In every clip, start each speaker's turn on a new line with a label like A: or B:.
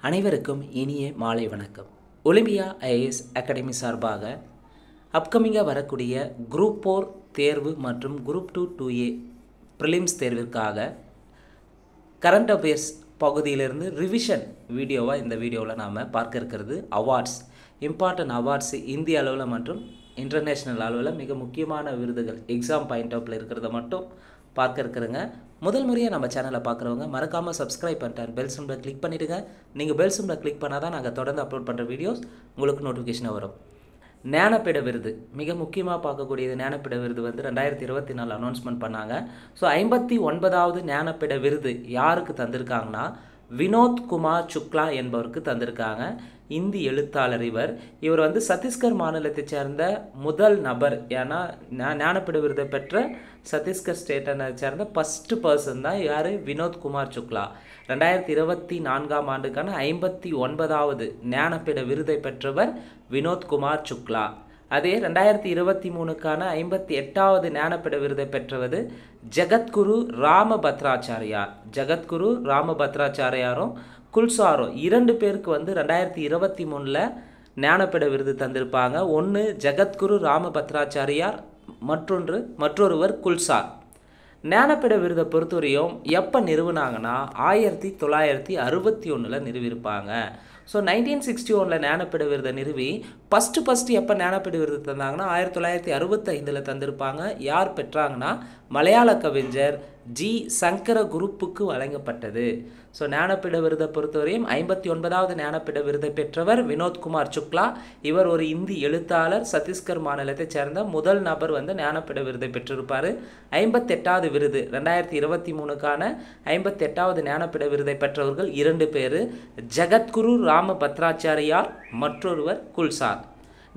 A: அனைவருக்கும் இனிய மாலை வணக்கம். ஒலிம்பியா ஐஏஎஸ் அகாடமி சார்பாக அப்கமிங்காக வரக்கூடிய குரூப் 4 தேர்வு மற்றும் குரூப் 2 2A ப்ரிலிம்ஸ் தேர்விற்காக கரண்ட் அஃபேர்ஸ் பகுதியிலிருந்து ரிவிஷன் வீடியோவாக இந்த வீடியோவில் நாம் பார்க்க இருக்கிறது அவார்ட்ஸ், இம்பார்ட்டன்ட் அவார்ட்ஸ் இந்திய அளவில் மற்றும் இன்டர்நேஷ்னல் அளவில் மிக முக்கியமான விருதுகள் எக்ஸாம் பாயிண்ட் ஆஃப்ல இருக்கிறத மட்டும் பார்க்க இருக்கிறேங்க. முதல் முறையாக நம்ம சேனலை பார்க்குறவங்க மறக்காமல் சப்ஸ்கிரைப் பண்ணிட்டு பெல் சிம்பிளை கிளிக் பண்ணிவிடுங்க. நீங்கள் பெல் சிம்பிளை கிளிக் பண்ணால் தான் நாங்கள் தொடர்ந்து அப்லோட் பண்ணுற வீடியோஸ் உங்களுக்கு நோட்டிஃபிகேஷனாக வரும். ஞானபீட விருது மிக முக்கியமாக பார்க்கக்கூடியது. ஞானபீட விருது வந்து 2024 அனௌன்ஸ்மெண்ட் பண்ணாங்க. ஸோ 59வது ஞானபீட விருது யாருக்கு தந்திருக்காங்கன்னா வினோத் குமார் சுக்லா என்பவருக்கு தந்திருக்காங்க. இந்தி எழுத்தாளர் இவர் வந்து சத்தீஸ்கர் மாநிலத்தை சேர்ந்த முதல் நபர். ஏன்னா ஞானபீட விருதை பெற்ற சத்தீஸ்கர் ஸ்டேட்டை சேர்ந்த ஃபஸ்ட்டு பர்சன் தான் யார், வினோத் குமார் சுக்லா. 2024 ஆண்டுக்கான 59வது ஞானபீட விருதை பெற்றவர் வினோத் குமார் சுக்லா. அதே 2023க்கான 58வது ஞானபீட விருதை பெற்றவது ஜகத்குரு ராமபத்ராச்சாரியார். ஜகத்குரு ராமபத்ராச்சாரியாரும் குல்சாரும் 2 பேருக்கு வந்து 2023 ஞானபீட விருது தந்திருப்பாங்க. ஒன்று ஜகத்குரு ராமபத்ராச்சாரியார், மற்றொருவர் குல்சார். ஞானபீட விருதை பொறுத்தவரையும் எப்போ நிறுவனாங்கன்னா 1961 நிறுவியிருப்பாங்க. ஸோ 1961 ஞானபீட விருதை நிறுவி ஃபஸ்ட்டு எப்போ ஞானபீட விருது தந்தாங்கன்னா 1965 தந்திருப்பாங்க. யார் பெற்றாங்கன்னா மலையாள கவிஞர் ஜி சங்கர குருப்புக்கு வழங்கப்பட்டது. ஸோ ஞானபீட விருதை பொறுத்தவரையும் 59வது ஞானபீட விருதை பெற்றவர் வினோத் குமார் சுக்லா. இவர் ஒரு இந்தி எழுத்தாளர். சத்தீஸ்கர் மாநிலத்தை சேர்ந்த முதல் நபர் வந்து ஞானபீட விருதை பெற்றிருப்பார். 58வது விருது 2023க்கான 58வது ஞானபீட விருதை பெற்றவர்கள் 2 பேர், ஜகத்குரு ராமபத்ராச்சாரியார், மற்றொருவர் குல்சார்.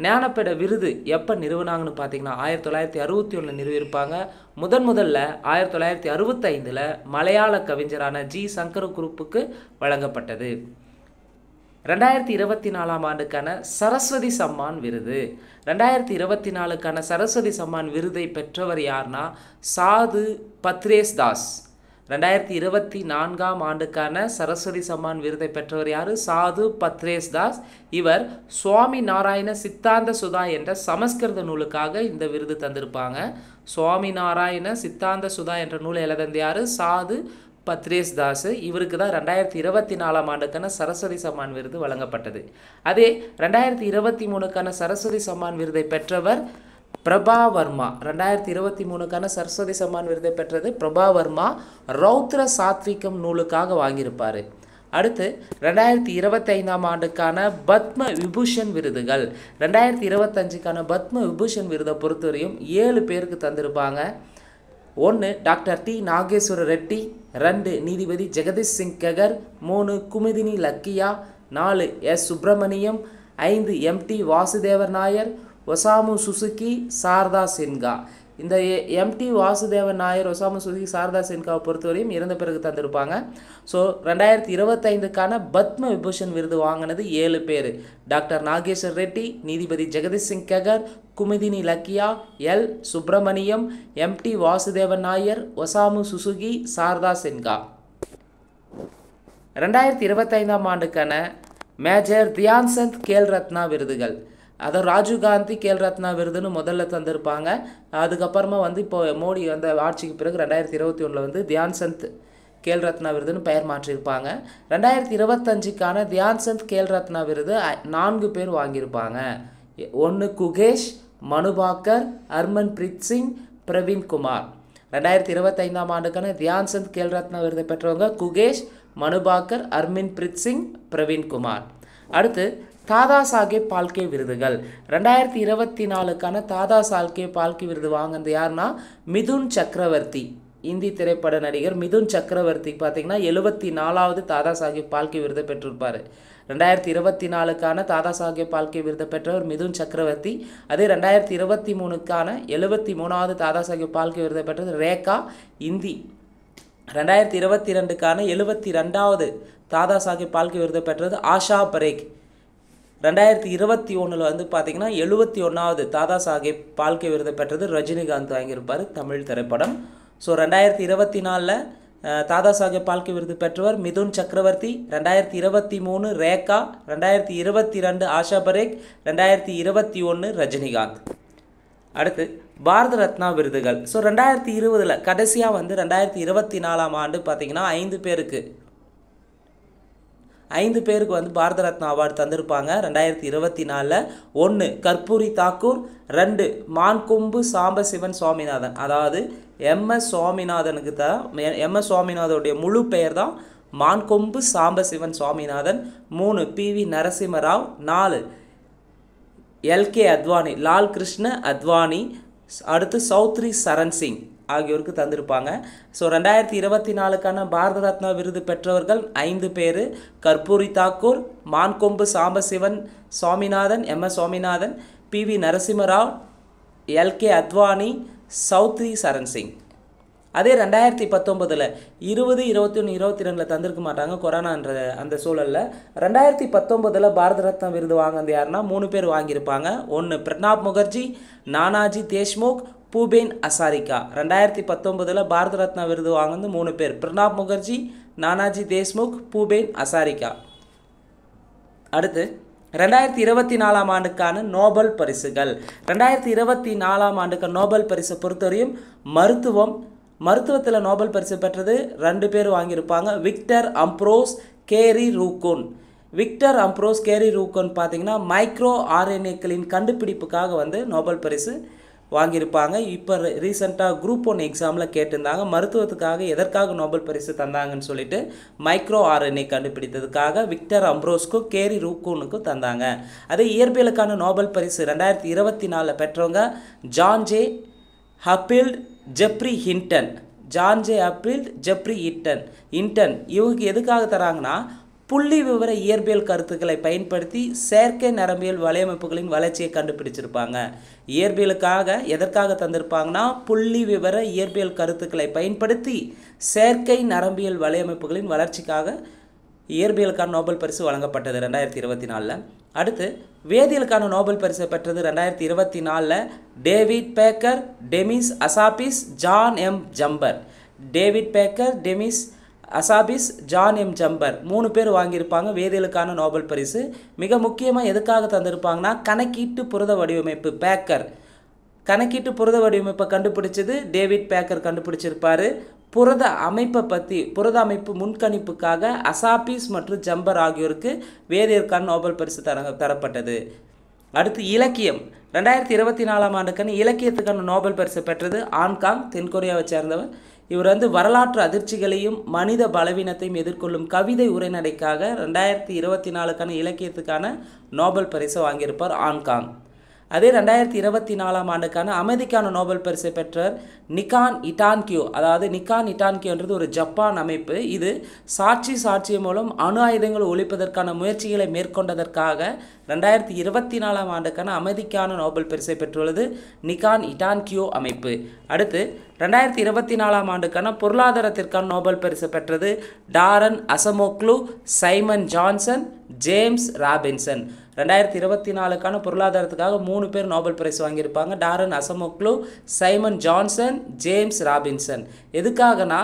A: ஞானபீட விருது எப்போ நிறுவனாங்கன்னு பார்த்தீங்கன்னா 1961 நிறுவியிருப்பாங்க. முதல்ல 1965 மலையாள கவிஞரான ஜி சங்கர குருப்புக்கு வழங்கப்பட்டது. 2024 ஆண்டுக்கான சரஸ்வதி சம்மான் விருது. 2024க்கான சரஸ்வதி சம்மான் விருதை பெற்றவர் யார்னா சாது பத்ரேஸ் தாஸ். 2024 ஆண்டுக்கான சரஸ்வதி சம்மான் விருதை பெற்றவர் யார், சாது பத்ரேஸ் தாஸ். இவர் சுவாமி நாராயண சித்தாந்த சுதா என்ற சமஸ்கிருத நூலுக்காக இந்த விருது தந்திருப்பாங்க. சுவாமி நாராயண சித்தாந்த சுதா என்ற நூலை எழுதந்த யார், சாது பத்ரேஸ் தாஸ். இவருக்கு தான் 2024 ஆண்டுக்கான சரஸ்வதி சம்மான் விருது வழங்கப்பட்டது. அதே 2023க்கான சரஸ்வதி சம்மான் விருதை பெற்றவர் பிரபா வர்மா. 2023க்கான சரஸ்வதி சம்மான் விருதை பெற்றது பிரபா வர்மா. ரௌத்ர சாத்விகம் நூலுக்காக வாங்கியிருப்பார். அடுத்து 2025 ஆண்டுக்கான பத்ம விபூஷன் விருதுகள். 2025க்கான பத்ம விபூஷன் விருதை பொறுத்தவரையும் 7 பேருக்கு தந்திருப்பாங்க. 1 டாக்டர் டி நாகேஸ்வர ரெட்டி, 2 நீதிபதி Jagdish Singh Khehar, 3 Kumudini Lakhia, 4 S Subramaniam, 5 MT Vasudevar Nair, Osamu Suzuki, Sharda Sinha. இந்த MT Vasudevan Nair, Osamu Suzuki, Sharda சின்ஹாவை பொறுத்தவரையும் இறந்த பிறகு தந்திருப்பாங்க. ஸோ 2025க்கான பத்ம விபூஷன் விருது வாங்கினது 7 பேர். டாக்டர் நாகேஸ்வர் ரெட்டி, நீதிபதி Jagdish Singh Khehar, Kumudini Lakhia, L Subramaniam, MT Vasudevan Nair, Osamu Suzuki, Sharda Sinha. 2025 ஆண்டுக்கான மேஜர் தியான்சந்த் கேல் ரத்னா விருதுகள். அதை ராஜீவ்காந்தி கேல் ரத்னா விருதுன்னு முதல்ல தந்திருப்பாங்க. அதுக்கப்புறமா வந்து இப்போ மோடி வந்து ஆட்சிக்கு பிறகு 2021 வந்து தியான்சந்த் கேல் ரத்னா விருதுன்னு பெயர் மாற்றியிருப்பாங்க. 2025க்கான தியான்சந்த் கேல் ரத்னா விருது 4 பேர் வாங்கியிருப்பாங்க. 1 குகேஷ், மனுபாக்கர், ஹர்மன் பிரீத் சிங், பிரவீன் குமார். 2025 ஆண்டுக்கான தியான்சந்த் கேல் ரத்னா விருதை பெற்றவங்க குகேஷ், மனுபாக்கர், ஹர்மன் பிரீத் சிங், பிரவீன் குமார். அடுத்து தாதா சாஹேப் பால்கே விருதுகள். 2024க்கான தாதா சாஹேப் பால்கே விருது வாங்கினது யாருன்னா மிதுன் சக்கரவர்த்தி. இந்தி திரைப்பட நடிகர் மிதுன் சக்கரவர்த்தி பார்த்தீங்கன்னா 74வது தாதா சாஹேப் பால்கே விருதை பெற்றிருப்பார். 2024க்கான தாதா சாஹேப் பால்கே விருதை பெற்றவர் மிதுன் சக்கரவர்த்தி. அதே 2023க்கான 73வது தாதா சாஹேப் பால்கே விருதை பெற்றது ரேகா, இந்தி. 2022க்கான 72வது தாதா சாஹேப் பால்கே விருதை பெற்றது ஆஷா பரேக். 2021 வந்து பார்த்தீங்கன்னா 71வது தாதா சாஹேப் பால்கே விருதை பெற்றது ரஜினிகாந்த் வாங்கியிருப்பார், தமிழ் திரைப்படம். ஸோ 2024 தாதா சாஹேப் பால்கே விருது பெற்றவர் மிதுன் சக்கரவர்த்தி, 2023 ரேகா, 2022 ஆஷா பரேக், 2021 ரஜினிகாந்த். அடுத்து பாரத ரத்னா விருதுகள். ஸோ 2020 கடைசியாக வந்து 2024 ஆண்டு பார்த்திங்கன்னா 5 பேருக்கு வந்து பாரத ரத்னா அவார்டு தந்திருப்பாங்க 2024. 1 கற்பூரி தாக்கூர், 2 மான்கொம்பு சாம்பசிவன் சுவாமிநாதன். அதாவது MS சுவாமிநாதனுக்கு தான், MS சுவாமிநாதனுடைய முழு பெயர் தான் மான்கொம்பு சாம்பசிவன் சுவாமிநாதன். 3 PV நரசிம்மராவ். 4 LK அத்வானி, லால் கிருஷ்ண அத்வானி. அடுத்து சௌத்ரி சரண் சிங் ஆகியோருக்கு தந்திருப்பாங்க. ஸோ 2024க்கான பாரத ரத்னா விருது பெற்றவர்கள் 5 பேர். கற்பூரி Thakur, மான்கொம்பு Sambasivan Swaminathan, MS Swaminathan, PV Narasimha Rao, LK Advani, Chowdhury Charan Singh. அதே 2019 20, 21, 22 தந்திருக்க மாட்டாங்க கொரோனான்ற அந்த சூழலில். 2019 பாரத ரத்னா விருது வாங்கினது யாருன்னா 3 பேர் வாங்கியிருப்பாங்க. 1 பிரணாப் முகர்ஜி, நானாஜி தேஷ்முக், பூபேன் ஹசாரிகா. 2019 பாரத ரத்னா விருது வாங்கினது 3 பேர். பிரணாப் முகர்ஜி, நானாஜி தேஷ்முக், பூபேன் ஹசாரிகா. அடுத்து 2024 ஆண்டுக்கான நோபல் பரிசுகள். 2024 ஆண்டுக்கான நோபல் பரிசை பொறுத்தவரையும் மருத்துவத்தில் நோபல் பரிசு பெற்றது 2 பேர் வாங்கியிருப்பாங்க. Victor Ambros, Gary Ruvkun. Victor Ambros, Gary Ruvkun பார்த்தீங்கன்னா மைக்ரோ RNAக்களின் கண்டுபிடிப்புக்காக வந்து நோபல் பரிசு வாங்கியிருப்பாங்க. இப்போ ரீசெண்டாக குரூப் 1 எக்ஸாமில் கேட்டிருந்தாங்க மருத்துவத்துக்காக எதற்காக நோபல் பரிசு தந்தாங்கன்னு சொல்லிட்டு. மைக்ரோ RNA கண்டுபிடித்ததுக்காக விக்டர் அம்ப்ரோஸ்க்கும் கேரி ரூகோனுக்கும் தந்தாங்க. அதே இயற்பியலுக்கான நோபல் பரிசு 2024 பெற்றவங்க John J Hopfield, Geoffrey Hinton. John J Hopfield, Geoffrey Hinton இவங்க எதுக்காக தராங்கன்னா புள்ளி விவர இயற்பியல் கருத்துக்களை பயன்படுத்தி செயற்கை நரம்பியல் வலையமைப்புகளின் வளர்ச்சியை கண்டுபிடிச்சிருப்பாங்க. இயற்பியலுக்காக எதற்காக தந்திருப்பாங்கன்னா புள்ளி விவர இயற்பியல் கருத்துக்களை பயன்படுத்தி செயற்கை நரம்பியல் வலையமைப்புகளின் வளர்ச்சிக்காக இயற்பியலுக்கான நோபல் பரிசு வழங்கப்பட்டது 2024. அடுத்து வேதியியலுக்கான நோபல் பரிசு பெற்றது 2024 David Baker, Demis Hassabis, John M Jumper. David Baker, Demis Hassabis, John M Jumper 3 பேர் வாங்கியிருப்பாங்க வேதியியலுக்கான நோபல் பரிசு. மிக முக்கியமாக எதுக்காக தந்திருப்பாங்கன்னா கணக்கீட்டு புரத வடிவமைப்பு. பேக்கர் கணக்கீட்டு புரத வடிவமைப்பை கண்டுபிடிச்சது டேவிட் பேக்கர் கண்டுபிடிச்சிருப்பார். புரத அமைப்பு முன்கணிப்புக்காக அசாபிஸ் மற்றும் ஜம்பர் ஆகியோருக்கு வேதியியலுக்கான நோபல் பரிசு தரப்பட்டது. அடுத்து இலக்கியம். 2024 ஆண்டுக்கான இலக்கியத்துக்கான நோபல் பரிசு பெற்றது ஆன்காங், தென்கொரியாவை சேர்ந்தவர். இவர் வந்து வரலாற்று அதிர்ச்சிகளையும் மனித பலவீனத்தையும் எதிர்கொள்ளும் கவிதை உரைநடைக்காக 2024க்கான இலக்கியத்துக்கான நோபல் பரிசை வாங்கியிருப்பார் ஆன்காங். அதே 2024 ஆண்டுக்கான அமைதிக்கான நோபல் பரிசை பெற்றவர் நிகான் இட்டான்கியோ. அதாவது நிகான் இட்டான்கியோன்றது ஒரு ஜப்பான் அமைப்பு. இது சாட்சியம் மூலம் அணு ஆயுதங்களை ஒழிப்பதற்கான முயற்சிகளை மேற்கொண்டதற்காக 2024 ஆண்டுக்கான அமைதிக்கான நோபல் பரிசை பெற்றுள்ளது நிகான் இட்டான்கியோ அமைப்பு. அடுத்து 2024 ஆண்டுக்கான பொருளாதாரத்திற்கான நோபல் பரிசு பெற்றது டாரன் அசமோக்லு, சைமன் ஜான்சன், ஜேம்ஸ் ராபின்சன். 2024க்கான பொருளாதாரத்துக்காக 3 பேர் நோபல் பரிசு வாங்கியிருப்பாங்க. டாரன் அசமோக்லு, சைமன் ஜான்சன், ஜேம்ஸ் ராபின்சன். எதுக்காகனா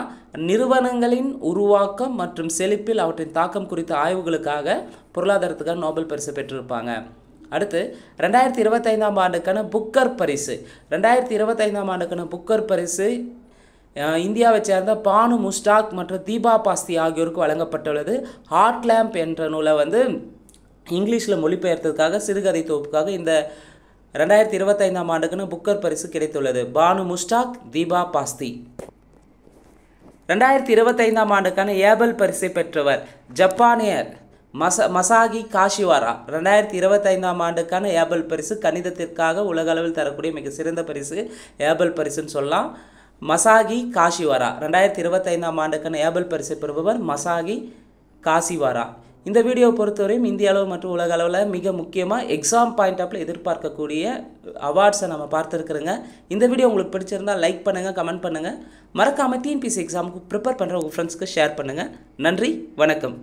A: நிறுவனங்களின் உருவாக்கம் மற்றும் செழிப்பில் அவற்றின் தாக்கம் குறித்த ஆய்வுகளுக்காக பொருளாதாரத்துக்கான நோபல் பரிசு பெற்றிருப்பாங்க. அடுத்து 2025 ஆண்டுக்கான புக்கர் பரிசு. 2025 ஆண்டுக்கான புக்கர் பரிசு இந்தியாவை சேர்ந்த பானு முஸ்டாக் மற்றும் தீபா பாஸ்தி ஆகியோருக்கு வழங்கப்பட்டுள்ளது. ஹார்ட் லேம்ப் என்ற நூலை வந்து இங்கிலீஷில் மொழிபெயர்த்ததுக்காக சிறுகதை தொகுப்புக்காக இந்த 2025 ஆண்டுக்கான புக்கர் பரிசு கிடைத்துள்ளது. பானு முஸ்டாக், தீபா பாஸ்தி. 2025 ஆண்டுக்கான ஏபல் பரிசை பெற்றவர் ஜப்பானியர் மசாகி காஷிவாரா. 2025 ஆண்டுக்கான ஏபல் பரிசு கணிதத்திற்காக உலக அளவில் தரக்கூடிய மிக சிறந்த பரிசு ஏபல் பரிசுன்னு சொல்லலாம். மசாகி காஷிவாரா 2025 ஆண்டுக்கான ஏபல் பரிசை பெறுபவர் மசாகி காஷிவாரா. இந்த வீடியோவை பொறுத்தவரையும் இந்திய அளவு மற்றும் உலக அளவில் மிக முக்கியமாக எக்ஸாம் பாயிண்ட் ஆஃப்ல எதிர்பார்க்கக்கூடிய அவார்ட்ஸை நம்ம பார்த்துருக்குறோங்க. இந்த வீடியோ உங்களுக்கு பிடிச்சிருந்தால் லைக் பண்ணுங்கள், கமெண்ட் பண்ணுங்கள். மறக்காமல் TNPSC எக்ஸாமுக்கு ப்ரிப்பேர் பண்ணுற உங்கள் ஃப்ரெண்ட்ஸ்க்கு ஷேர் பண்ணுங்கள். நன்றி, வணக்கம்.